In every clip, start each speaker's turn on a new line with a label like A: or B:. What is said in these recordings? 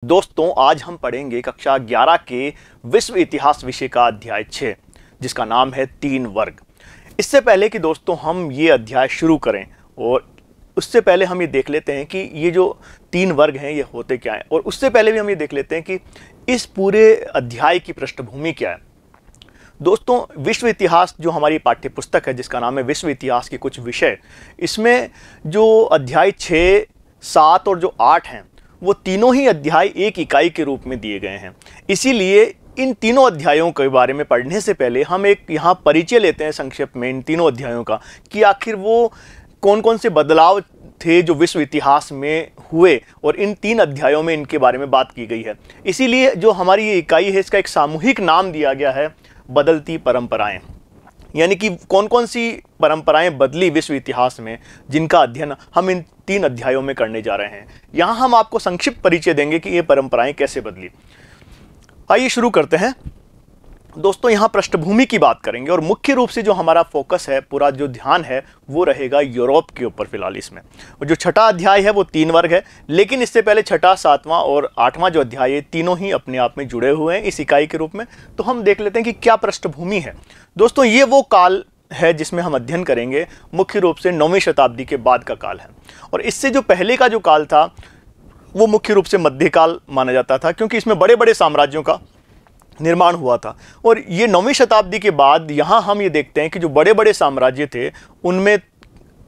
A: दोस्तों, आज हम पढ़ेंगे कक्षा 11 के विश्व इतिहास विषय का अध्याय 6, जिसका नाम है 3 वर्ग। इससे पहले कि दोस्तों हम ये अध्याय शुरू करें, और उससे पहले हम ये देख लेते हैं कि ये जो 3 वर्ग हैं ये होते क्या हैं, और उससे पहले भी हम ये देख लेते हैं कि इस पूरे अध्याय की पृष्ठभूमि क्या है। दोस्तों, विश्व इतिहास जो हमारी पाठ्य पुस्तक है, जिसका नाम है विश्व इतिहास के कुछ विषय, इसमें जो अध्याय 6, 7 और जो 8 हैं, वो तीनों ही अध्याय एक इकाई के रूप में दिए गए हैं। इसीलिए इन तीनों अध्यायों के बारे में पढ़ने से पहले हम एक यहाँ परिचय लेते हैं संक्षेप में इन तीनों अध्यायों का, कि आखिर वो कौन कौन से बदलाव थे जो विश्व इतिहास में हुए, और इन 3 अध्यायों में इनके बारे में बात की गई है। इसीलिए जो हमारी ये इकाई है, इसका एक सामूहिक नाम दिया गया है, बदलती परंपराएं। यानी कि कौन कौन सी परंपराएं बदली विश्व इतिहास में, जिनका अध्ययन हम इन 3 अध्यायों में करने जा रहे हैं। यहाँ हम आपको संक्षिप्त परिचय देंगे कि ये परंपराएं कैसे बदली। आइए शुरू करते हैं। दोस्तों, यहाँ पृष्ठभूमि की बात करेंगे, और मुख्य रूप से जो हमारा फोकस है, पूरा जो ध्यान है, वो रहेगा यूरोप के ऊपर फिलहाल इसमें। और जो छठा अध्याय है वो 3 वर्ग है, लेकिन इससे पहले छठा, 7वां और 8वां जो अध्याय है, तीनों ही अपने आप में जुड़े हुए हैं इस इकाई के रूप में। तो हम देख लेते हैं कि क्या पृष्ठभूमि है। दोस्तों, ये वो काल है जिसमें हम अध्ययन करेंगे, मुख्य रूप से 9वीं शताब्दी के बाद का काल है। और इससे जो पहले का जो काल था वो मुख्य रूप से मध्यकाल माना जाता था, क्योंकि इसमें बड़े बड़े साम्राज्यों का निर्माण हुआ था। और ये 9वीं शताब्दी के बाद यहाँ हम ये देखते हैं कि जो बड़े बड़े साम्राज्य थे, उनमें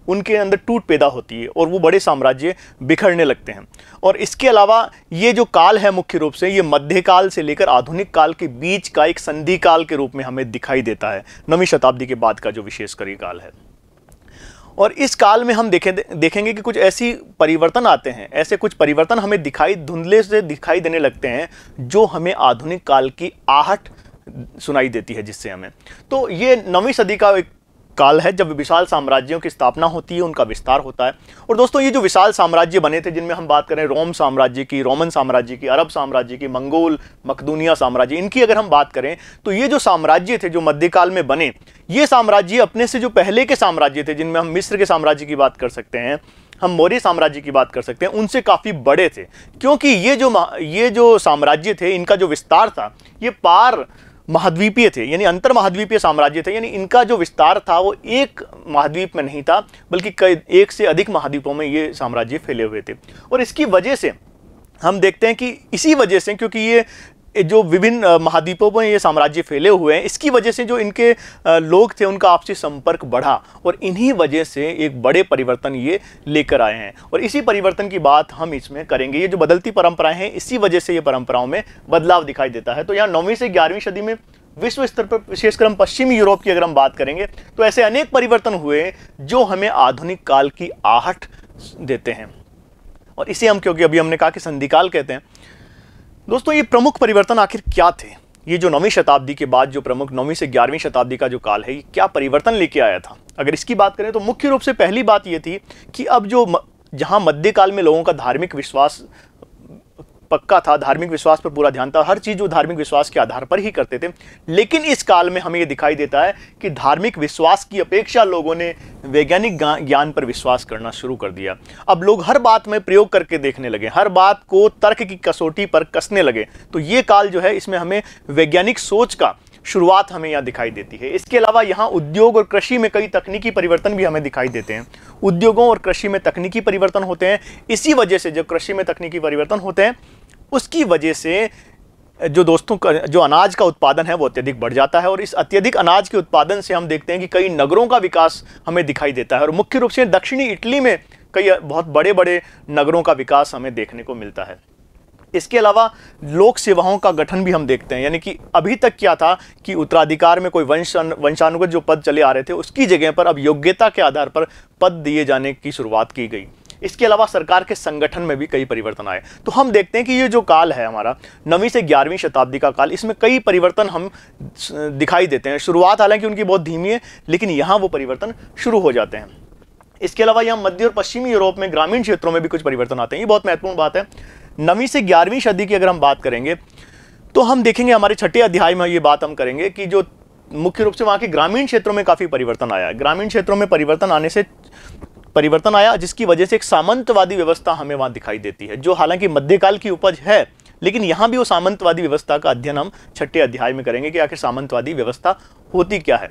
A: उनके अंदर टूट पैदा होती है और वो बड़े साम्राज्य बिखरने लगते हैं। और इसके अलावा ये जो काल है, मुख्य रूप से ये मध्यकाल से लेकर आधुनिक काल के बीच का एक संधि काल के रूप में हमें दिखाई देता है, 9वीं शताब्दी के बाद का जो विशेषकर ये काल है। और इस काल में हम देखेंगे कि कुछ ऐसी परिवर्तन आते हैं, ऐसे कुछ परिवर्तन हमें धुंधले से दिखाई देने लगते हैं, जो हमें आधुनिक काल की आहट सुनाई देती है, जिससे हमें। तो ये 9वीं सदी का एक काल है जब विशाल साम्राज्यों की स्थापना होती है, उनका विस्तार होता है। और दोस्तों, ये जो विशाल साम्राज्य बने थे, जिनमें हम बात करें रोम साम्राज्य की, रोमन साम्राज्य की, अरब साम्राज्य की, मंगोल, मकदूनिया साम्राज्य, इनकी अगर हम बात करें, तो ये जो साम्राज्य थे जो मध्यकाल में बने, ये साम्राज्य अपने से जो पहले के साम्राज्य थे, जिनमें हम मिस्र के साम्राज्य की बात कर सकते हैं, हम मौर्य साम्राज्य की बात कर सकते हैं, उनसे काफ़ी बड़े थे। क्योंकि ये जो साम्राज्य थे, इनका जो विस्तार था, ये पार महाद्वीपीय थे, यानी अंतर महाद्वीपीय साम्राज्य थे। यानी इनका जो विस्तार था वो एक महाद्वीप में नहीं था, बल्कि एक से अधिक महाद्वीपों में ये साम्राज्य फैले हुए थे। और इसकी वजह से हम देखते हैं कि इसी वजह से, क्योंकि ये जो विभिन्न महाद्वीपों में ये साम्राज्य फैले हुए हैं, इसकी वजह से जो इनके लोग थे, उनका आपसी संपर्क बढ़ा, और इन्हीं वजह से एक बड़े परिवर्तन ये लेकर आए हैं। और इसी परिवर्तन की बात हम इसमें करेंगे। ये जो बदलती परंपराएं हैं, इसी वजह से ये परंपराओं में बदलाव दिखाई देता है। तो यहाँ 9वीं से 11वीं सदी में विश्व स्तर पर, विशेषकर हम पश्चिमी यूरोप की अगर हम बात करेंगे, तो ऐसे अनेक परिवर्तन हुए जो हमें आधुनिक काल की आहट देते हैं। और इसे हम, क्योंकि अभी हमने कहा कि संधिकाल कहते हैं। दोस्तों, ये प्रमुख परिवर्तन आखिर क्या थे? ये जो 9वीं शताब्दी के बाद जो प्रमुख 9वीं से 11वीं शताब्दी का जो काल है, ये क्या परिवर्तन लेके आया था? अगर इसकी बात करें तो मुख्य रूप से पहली बात ये थी कि अब जहां मध्यकाल में लोगों का धार्मिक विश्वास पक्का था, धार्मिक विश्वास पर पूरा ध्यान था, हर चीज वो धार्मिक विश्वास के आधार पर ही करते थे। लेकिन इस काल में हमें ये दिखाई देता है कि धार्मिक विश्वास की अपेक्षा लोगों ने वैज्ञानिक ज्ञान पर विश्वास करना शुरू कर दिया। अब लोग हर बात में प्रयोग करके देखने लगे, हर बात को तर्क की कसौटी पर कसने लगे। तो ये काल जो है, इसमें हमें वैज्ञानिक सोच का शुरुआत हमें यहाँ दिखाई देती है। इसके अलावा यहाँ उद्योग और कृषि में कई तकनीकी परिवर्तन भी हमें दिखाई देते हैं। उद्योगों और कृषि में तकनीकी परिवर्तन होते हैं। इसी वजह से जब कृषि में तकनीकी परिवर्तन होते हैं, उसकी वजह से जो दोस्तों का जो अनाज का उत्पादन है वो अत्यधिक बढ़ जाता है। और इस अत्यधिक अनाज के उत्पादन से हम देखते हैं कि कई नगरों का विकास हमें दिखाई देता है। और मुख्य रूप से दक्षिणी इटली में कई बहुत बड़े बड़े नगरों का विकास हमें देखने को मिलता है। इसके अलावा लोक सेवाओं का गठन भी हम देखते हैं। यानी कि अभी तक क्या था कि उत्तराधिकार में कोई वंशानुगत जो पद चले आ रहे थे, उसकी जगह पर अब योग्यता के आधार पर पद दिए जाने की शुरुआत की गई। इसके अलावा सरकार के संगठन में भी कई परिवर्तन आए। तो हम देखते हैं कि ये जो काल है हमारा 9वीं से 11वीं शताब्दी का काल, इसमें कई परिवर्तन हम दिखाई देते हैं। शुरुआत हालांकि उनकी बहुत धीमी है, लेकिन यहाँ वो परिवर्तन शुरू हो जाते हैं। इसके अलावा यहाँ मध्य और पश्चिमी यूरोप में ग्रामीण क्षेत्रों में भी कुछ परिवर्तन आते हैं। ये बहुत महत्वपूर्ण बात है। 9वीं से 11वीं सदी की अगर हम बात करेंगे, तो हम देखेंगे हमारे छठे अध्याय में ये बात हम करेंगे कि जो मुख्य रूप से वहाँ के ग्रामीण क्षेत्रों में काफ़ी परिवर्तन आया है। ग्रामीण क्षेत्रों में परिवर्तन आने से परिवर्तन आया, जिसकी वजह से एक सामंतवादी व्यवस्था हमें वहां दिखाई देती है, जो हालांकि मध्यकाल की उपज है, लेकिन यहाँ भी वो सामंतवादी व्यवस्था का अध्ययन हम 6ठे अध्याय में करेंगे कि आखिर सामंतवादी व्यवस्था होती क्या है,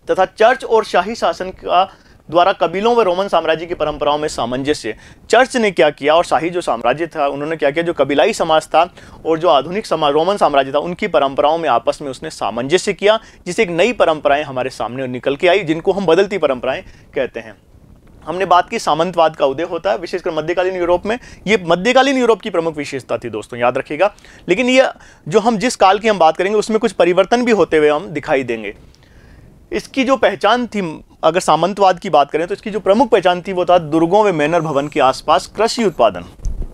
A: तथा चर्च और शाही शासन का द्वारा कबीलों व रोमन साम्राज्य की परंपराओं में सामंजस्य। चर्च ने क्या किया और शाही जो साम्राज्य था उन्होंने क्या किया, जो कबीलाई समाज था और जो आधुनिक रोमन साम्राज्य था उनकी परंपराओं में आपस में उसने सामंजस्य किया, जिससे एक नई परंपराएं हमारे सामने निकल के आई, जिनको हम बदलती परंपराएं कहते हैं। हमने बात की सामंतवाद का उदय होता है विशेषकर मध्यकालीन यूरोप में। ये मध्यकालीन यूरोप की प्रमुख विशेषता थी दोस्तों, याद रखिएगा। लेकिन ये जो हम जिस काल की हम बात करेंगे उसमें कुछ परिवर्तन भी होते हुए हम दिखाई देंगे। इसकी जो पहचान थी, अगर सामंतवाद की बात करें तो इसकी जो प्रमुख पहचान थी वो था दुर्गों व मैनर भवन के आसपास कृषि उत्पादन।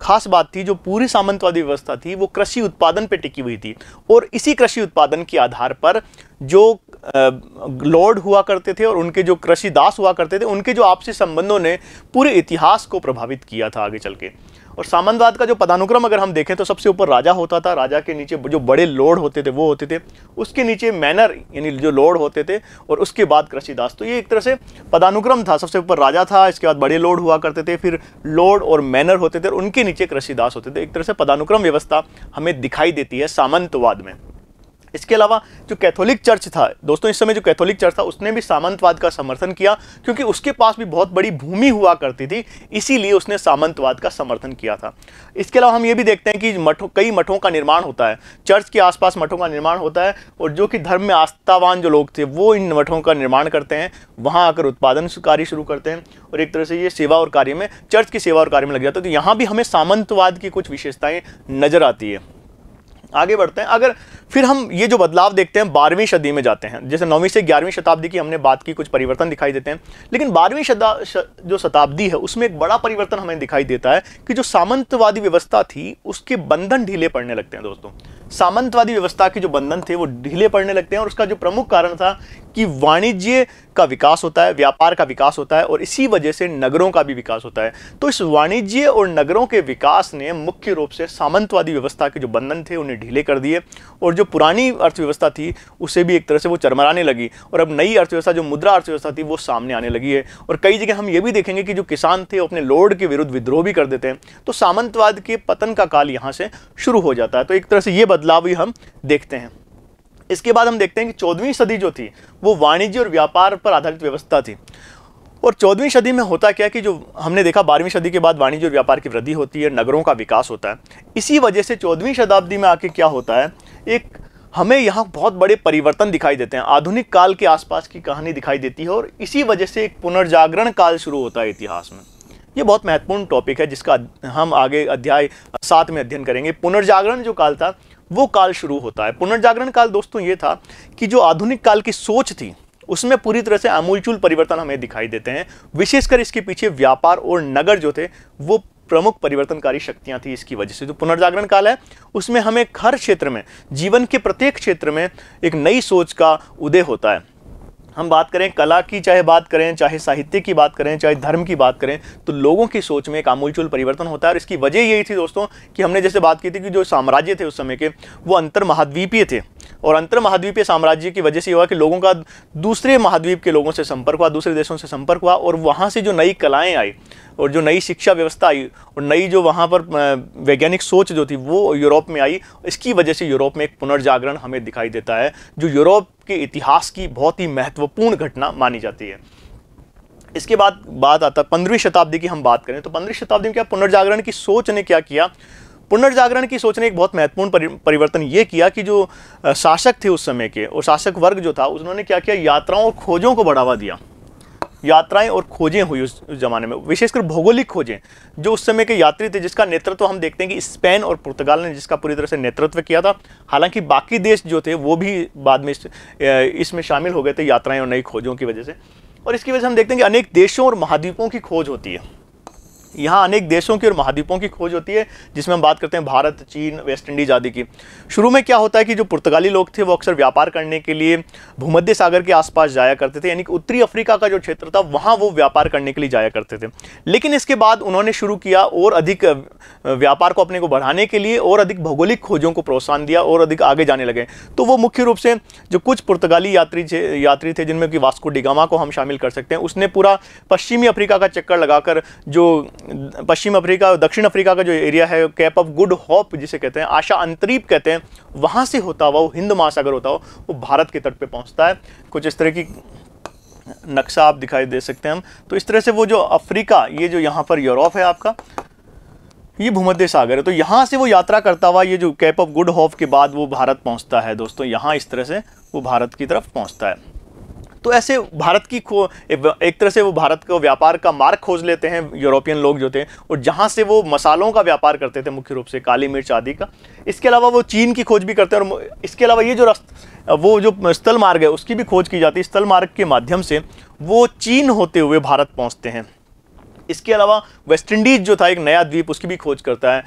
A: खास बात थी, जो पूरी सामंतवादी व्यवस्था थी वो कृषि उत्पादन पे टिकी हुई थी, और इसी कृषि उत्पादन के आधार पर जो लॉर्ड हुआ करते थे और उनके जो कृषि दास हुआ करते थे, उनके जो आपसी संबंधों ने पूरे इतिहास को प्रभावित किया था आगे चल के। और सामंतवाद का जो पदानुक्रम अगर हम देखें तो सबसे ऊपर राजा होता था, राजा के नीचे जो बड़े लॉर्ड होते थे वो होते थे, उसके नीचे मैनर यानी जो लॉर्ड होते थे, और उसके बाद कृषिदास। तो ये एक तरह से पदानुक्रम था, सबसे ऊपर राजा था, इसके बाद बड़े लॉर्ड हुआ करते थे, फिर लॉर्ड और मैनर होते थे और उनके नीचे कृषिदास होते थे। एक तरह से पदानुक्रम व्यवस्था हमें दिखाई देती है सामंतवाद में। इसके अलावा जो कैथोलिक चर्च था दोस्तों, इस समय जो कैथोलिक चर्च था उसने भी सामंतवाद का समर्थन किया, क्योंकि उसके पास भी बहुत बड़ी भूमि हुआ करती थी, इसीलिए उसने सामंतवाद का समर्थन किया था। इसके अलावा हम ये भी देखते हैं कि कई मठों का निर्माण होता है, चर्च के आसपास मठों का निर्माण होता है, और जो कि धर्म में आस्थावान जो लोग थे वो इन मठों का निर्माण करते हैं, वहाँ आकर उत्पादन कार्य शुरू करते हैं, और एक तरह से ये सेवा और कार्य में, चर्च की सेवा और कार्य में लग जाता है। तो यहाँ भी हमें सामंतवाद की कुछ विशेषताएं नजर आती है। आगे बढ़ते हैं, अगर फिर हम ये जो बदलाव देखते हैं 12वीं सदी में जाते हैं, जैसे 9वीं से 11वीं शताब्दी की हमने बात की, कुछ परिवर्तन दिखाई देते हैं, लेकिन 12वीं जो शताब्दी है उसमें एक बड़ा परिवर्तन हमें दिखाई देता है कि जो सामंतवादी व्यवस्था थी उसके बंधन ढीले पड़ने लगते हैं दोस्तों। सामंतवादी व्यवस्था के जो बंधन थे वो ढीले पड़ने लगते हैं, और उसका जो प्रमुख कारण था कि वाणिज्य का विकास होता है, व्यापार का विकास होता है, और इसी वजह से नगरों का भी विकास होता है। तो इस वाणिज्य और नगरों के विकास ने मुख्य रूप से सामंतवादी व्यवस्था के जो बंधन थे उन्हें ढीले कर दिए, और जो पुरानी अर्थव्यवस्था थी उसे भी एक तरह से वो चरमराने लगी, और अब नई अर्थव्यवस्था जो मुद्रा अर्थव्यवस्था थी वो सामने आने लगी है। और कई जगह हम ये भी देखेंगे कि जो किसान थे वो अपने लॉर्ड के विरुद्ध विद्रोह भी कर देते हैं। तो सामंतवाद के पतन का काल यहाँ से शुरू हो जाता है। तो एक तरह से ये बदलाव भी हम देखते हैं। इसके बाद हम देखते हैं कि 14वीं सदी जो थी वो वाणिज्य और व्यापार पर आधारित व्यवस्था थी। और 14वीं सदी में होता क्या कि जो हमने देखा 12वीं सदी के बाद वाणिज्य और व्यापार की वृद्धि होती है, नगरों का विकास होता है। इसी वजह से 14वीं शताब्दी में आके क्या होता है, एक हमें यहाँ बहुत बड़े परिवर्तन दिखाई देते हैं, आधुनिक काल के आसपास की कहानी दिखाई देती है, और इसी वजह से एक पुनर्जागरण काल शुरू होता है इतिहास में। ये बहुत महत्वपूर्ण टॉपिक है जिसका हम आगे अध्याय 7 में अध्ययन करेंगे। पुनर्जागरण जो काल था वो काल शुरू होता है। पुनर्जागरण काल दोस्तों ये था कि जो आधुनिक काल की सोच थी उसमें पूरी तरह से आमूलचूल परिवर्तन हमें दिखाई देते हैं। विशेषकर इसके पीछे व्यापार और नगर जो थे वो प्रमुख परिवर्तनकारी शक्तियां थी। इसकी वजह से जो पुनर्जागरण काल है उसमें हमें हर क्षेत्र में, जीवन के प्रत्येक क्षेत्र में एक नई सोच का उदय होता है। हम बात करें कला की, चाहे बात करें, चाहे साहित्य की बात करें, चाहे धर्म की बात करें, तो लोगों की सोच में एक आमूलचूल परिवर्तन होता है। और इसकी वजह यही थी दोस्तों कि हमने जैसे बात की थी कि जो साम्राज्य थे उस समय के वो अंतर महाद्वीपीय थे, और अंतर महाद्वीपीय साम्राज्य की वजह से हुआ कि लोगों का दूसरे महाद्वीप के लोगों से संपर्क हुआ, दूसरे देशों से संपर्क हुआ, और वहाँ से जो नई कलाएँ आई और जो नई शिक्षा व्यवस्था आई और नई जो वहाँ पर वैज्ञानिक सोच जो थी वो यूरोप में आई। इसकी वजह से यूरोप में एक पुनर्जागरण हमें दिखाई देता है, जो यूरोप के इतिहास की बहुत ही महत्वपूर्ण घटना मानी जाती है। इसके बाद बात आता है 15वीं शताब्दी की। हम बात करें तो 15वीं शताब्दी में क्या पुनर्जागरण की सोच ने क्या किया, पुनर्जागरण की सोच ने एक बहुत महत्वपूर्ण परिवर्तन ये किया कि जो शासक थे उस समय के और शासक वर्ग जो था उन्होंने क्या किया, यात्राओं और खोजों को बढ़ावा दिया। यात्राएं और खोजें हुई उस जमाने में, विशेषकर भौगोलिक खोजें। जो उस समय के यात्री थे जिसका नेतृत्व हम देखते हैं कि स्पेन और पुर्तगाल ने जिसका पूरी तरह से नेतृत्व किया था। हालांकि बाकी देश जो थे वो भी बाद में इसमें शामिल हो गए थे यात्राएं और नई खोजों की वजह से। और इसकी वजह से हम देखते हैं कि अनेक देशों और महाद्वीपों की खोज होती है। यहाँ अनेक देशों की और महाद्वीपों की खोज होती है, जिसमें हम बात करते हैं भारत, चीन, वेस्ट इंडीज आदि की। शुरू में क्या होता है कि जो पुर्तगाली लोग थे वो अक्सर व्यापार करने के लिए भूमध्य सागर के आसपास जाया करते थे, यानी कि उत्तरी अफ्रीका का जो क्षेत्र था वहाँ वो व्यापार करने के लिए जाया करते थे। लेकिन इसके बाद उन्होंने शुरू किया और अधिक व्यापार को अपने को बढ़ाने के लिए और अधिक भौगोलिक खोजों को प्रोत्साहन दिया और अधिक आगे जाने लगे। तो वो मुख्य रूप से जो कुछ पुर्तगाली यात्री थे जिनमें कि वास्को डी गामा को हम शामिल कर सकते हैं, उसने पूरा पश्चिमी अफ्रीका का चक्कर लगाकर जो पश्चिम अफ्रीका, दक्षिण अफ्रीका का जो एरिया है, कैप ऑफ गुड होप जिसे कहते हैं, आशा अंतरीप कहते हैं, वहाँ से होता हुआ वो हिंद महासागर होता हुआ वो भारत के तट पे पहुँचता है। कुछ इस तरह की नक्शा आप दिखाई दे सकते हैं हम। तो इस तरह से वो जो अफ्रीका, ये जो यहाँ पर यूरोप है आपका, ये भूमध्य सागर है, तो यहाँ से वो यात्रा करता हुआ ये जो कैप ऑफ गुड होप के बाद वो भारत पहुँचता है दोस्तों। यहाँ इस तरह से वो भारत की तरफ पहुँचता है। तो ऐसे भारत की एक तरह से वो भारत को व्यापार का मार्ग खोज लेते हैं यूरोपियन लोग जो थे, और जहाँ से वो मसालों का व्यापार करते थे, मुख्य रूप से काली मिर्च आदि का। इसके अलावा वो चीन की खोज भी करते हैं, और इसके अलावा ये जो वो जो स्थल मार्ग है उसकी भी खोज की जाती है। स्थल मार्ग के माध्यम से वो चीन होते हुए भारत पहुँचते हैं। इसके अलावा वेस्ट इंडीज़ जो था एक नया द्वीप, उसकी भी खोज करता है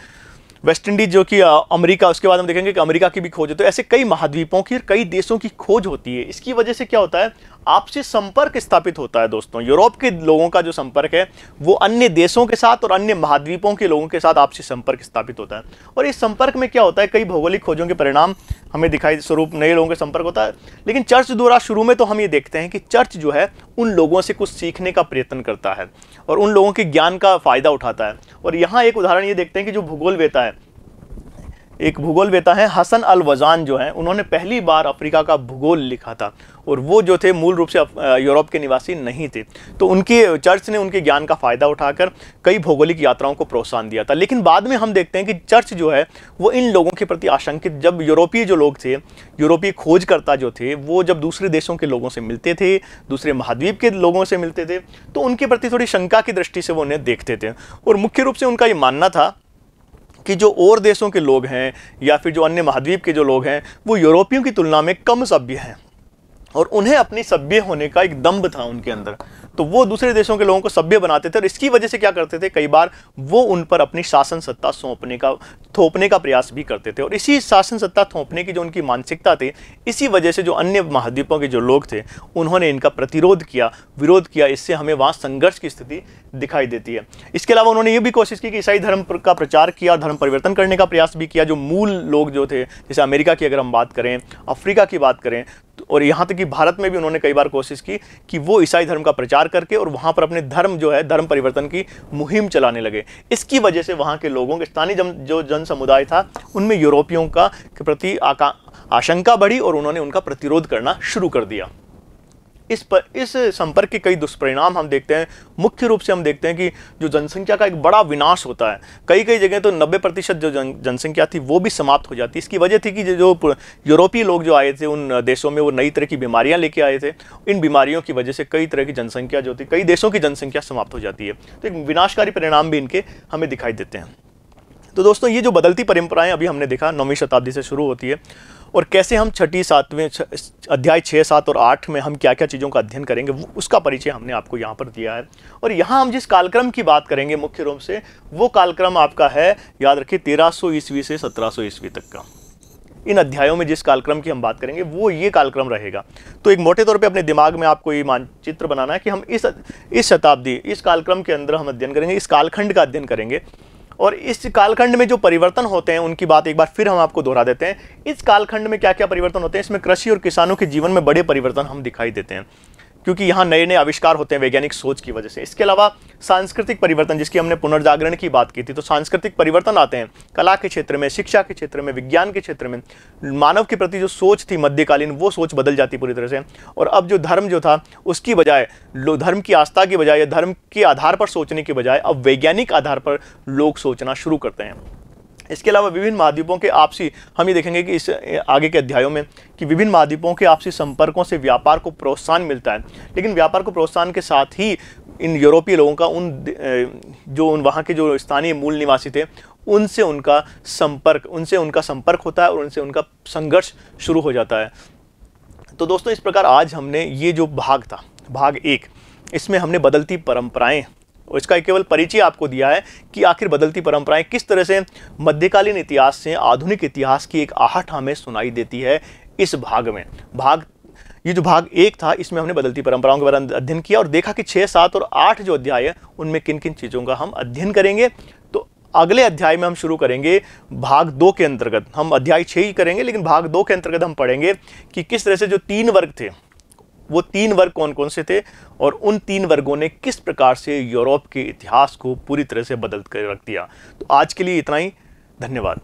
A: वेस्ट इंडीज, जो कि अमेरिका, उसके बाद हम देखेंगे कि अमेरिका की भी खोज है। तो ऐसे कई महाद्वीपों की, कई देशों की खोज होती है। इसकी वजह से क्या होता है, आपसी संपर्क स्थापित होता है दोस्तों। यूरोप के लोगों का जो संपर्क है वो अन्य देशों के साथ और अन्य महाद्वीपों के लोगों के साथ आपसी संपर्क स्थापित होता है। और इस संपर्क में क्या होता है, कई भौगोलिक खोजों के परिणाम हमें दिखाई स्वरूप नए लोगों के संपर्क होता है। लेकिन चर्च द्वारा शुरू में तो हम ये देखते हैं कि चर्च जो है उन लोगों से कुछ सीखने का प्रयत्न करता है और उन लोगों के ज्ञान का फायदा उठाता है। और यहाँ एक उदाहरण ये देखते हैं कि जो भूगोलवेता है, एक भूगोलवेता है हसन अल वजान जो है, उन्होंने पहली बार अफ्रीका का भूगोल लिखा था, और वो जो थे मूल रूप से यूरोप के निवासी नहीं थे। तो उनके चर्च ने उनके ज्ञान का फ़ायदा उठाकर कई भौगोलिक यात्राओं को प्रोत्साहन दिया था। लेकिन बाद में हम देखते हैं कि चर्च जो है वो इन लोगों के प्रति आशंकित, जब यूरोपीय जो लोग थे, यूरोपीय खोजकर्ता जो थे, वो जब दूसरे देशों के लोगों से मिलते थे, दूसरे महाद्वीप के लोगों से मिलते थे, तो उनके प्रति थोड़ी शंका की दृष्टि से वो उन्हें देखते थे। और मुख्य रूप से उनका ये मानना था कि जो और देशों के लोग हैं या फिर जो अन्य महाद्वीप के जो लोग हैं वो यूरोपियों की तुलना में कम सभ्य हैं, और उन्हें अपनी सभ्य होने का एक दंभ था उनके अंदर। तो वो दूसरे देशों के लोगों को सभ्य बनाते थे, और इसकी वजह से क्या करते थे, कई बार वो उन पर अपनी शासन सत्ता थोपने का प्रयास भी करते थे। और इसी शासन सत्ता थोपने की जो उनकी मानसिकता थी, इसी वजह से जो अन्य महाद्वीपों के जो लोग थे उन्होंने इनका प्रतिरोध किया, विरोध किया। इससे हमें वहाँ संघर्ष की स्थिति दिखाई देती है। इसके अलावा उन्होंने ये भी कोशिश की कि ईसाई धर्म का प्रचार किया, धर्म परिवर्तन करने का प्रयास भी किया। जो मूल लोग जो थे, जैसे अमेरिका की अगर हम बात करें, अफ्रीका की बात करें, और यहाँ तक कि भारत में भी उन्होंने कई बार कोशिश की कि वो ईसाई धर्म का प्रचार करके और वहाँ पर अपने धर्म जो है, धर्म परिवर्तन की मुहिम चलाने लगे। इसकी वजह से वहाँ के लोगों के स्थानीय जो जन समुदाय था उनमें यूरोपियों का के प्रति आशंका बढ़ी और उन्होंने उनका प्रतिरोध करना शुरू कर दिया। इस संपर्क के कई दुष्परिणाम हम देखते हैं। मुख्य रूप से हम देखते हैं कि जो जनसंख्या का एक बड़ा विनाश होता है, कई जगह तो 90% जो जनसंख्या थी वो भी समाप्त हो जाती है। इसकी वजह थी कि जो यूरोपीय लोग जो आए थे उन देशों में, वो नई तरह की बीमारियां लेके आए थे। इन बीमारियों की वजह से कई तरह की जनसंख्या जो थी, कई देशों की जनसंख्या समाप्त हो जाती है। तो एक विनाशकारी परिणाम भी इनके हमें दिखाई देते हैं। तो दोस्तों, ये जो बदलती परंपराएं अभी हमने देखा 9वीं शताब्दी से शुरू होती है, और कैसे हम छठी, सातवें अध्याय 6, 7 और 8 में हम क्या क्या चीज़ों का अध्ययन करेंगे, उसका परिचय हमने आपको यहाँ पर दिया है। और यहाँ हम जिस कालक्रम की बात करेंगे मुख्य रूप से, वो कालक्रम आपका है, याद रखिए, 1300 ईस्वी से 1700 ईस्वी तक का। इन अध्यायों में जिस कालक्रम की हम बात करेंगे वो ये कालक्रम रहेगा। तो एक मोटे तौर पे अपने दिमाग में आपको ये मानचित्र बनाना है कि हम इस शताब्दी, इस कालक्रम के अंदर हम अध्ययन करेंगे, इस कालखंड का अध्ययन करेंगे। और इस कालखंड में जो परिवर्तन होते हैं उनकी बात एक बार फिर हम आपको दोहरा देते हैं। इस कालखंड में क्या क्या परिवर्तन होते हैं, इसमें कृषि और किसानों के जीवन में बड़े परिवर्तन हम दिखाई देते हैं, क्योंकि यहाँ नए नए आविष्कार होते हैं वैज्ञानिक सोच की वजह से। इसके अलावा सांस्कृतिक परिवर्तन, जिसकी हमने पुनर्जागरण की बात की थी, तो सांस्कृतिक परिवर्तन आते हैं कला के क्षेत्र में, शिक्षा के क्षेत्र में, विज्ञान के क्षेत्र में। मानव के प्रति जो सोच थी मध्यकालीन, वो सोच बदल जाती पूरी तरह से। और अब जो धर्म जो था, उसकी बजाय धर्म की आस्था की बजाय या धर्म के आधार पर सोचने की बजाय अब वैज्ञानिक आधार पर लोग सोचना शुरू करते हैं। इसके अलावा विभिन्न महाद्वीपों के आपसी, हम ये देखेंगे कि इस आगे के अध्यायों में कि विभिन्न महाद्वीपों के आपसी संपर्कों से व्यापार को प्रोत्साहन मिलता है। लेकिन व्यापार को प्रोत्साहन के साथ ही इन यूरोपीय लोगों का वहाँ के जो स्थानीय मूल निवासी थे उनसे उनका संपर्क होता है और उनसे उनका संघर्ष शुरू हो जाता है। तो दोस्तों, इस प्रकार आज हमने ये जो भाग था, भाग 1, इसमें हमने बदलती परंपराएं, और इसका केवल परिचय आपको दिया है कि आखिर बदलती परंपराएं किस तरह से मध्यकालीन इतिहास से आधुनिक इतिहास की एक आहट हमें सुनाई देती है। इस भाग में ये जो भाग 1 था, इसमें हमने बदलती परंपराओं के बारे में अध्ययन किया और देखा कि 6, 7 और 8 जो अध्याय है उनमें किन किन चीज़ों का हम अध्ययन करेंगे। तो अगले अध्याय में हम शुरू करेंगे भाग 2 के अंतर्गत। हम अध्याय 6 ही करेंगे, लेकिन भाग 2 के अंतर्गत हम पढ़ेंगे कि किस तरह से जो 3 वर्ग थे, वो 3 वर्ग कौन कौन से थे और उन 3 वर्गों ने किस प्रकार से यूरोप के इतिहास को पूरी तरह से बदल कर रख दिया। तो आज के लिए इतना ही, धन्यवाद।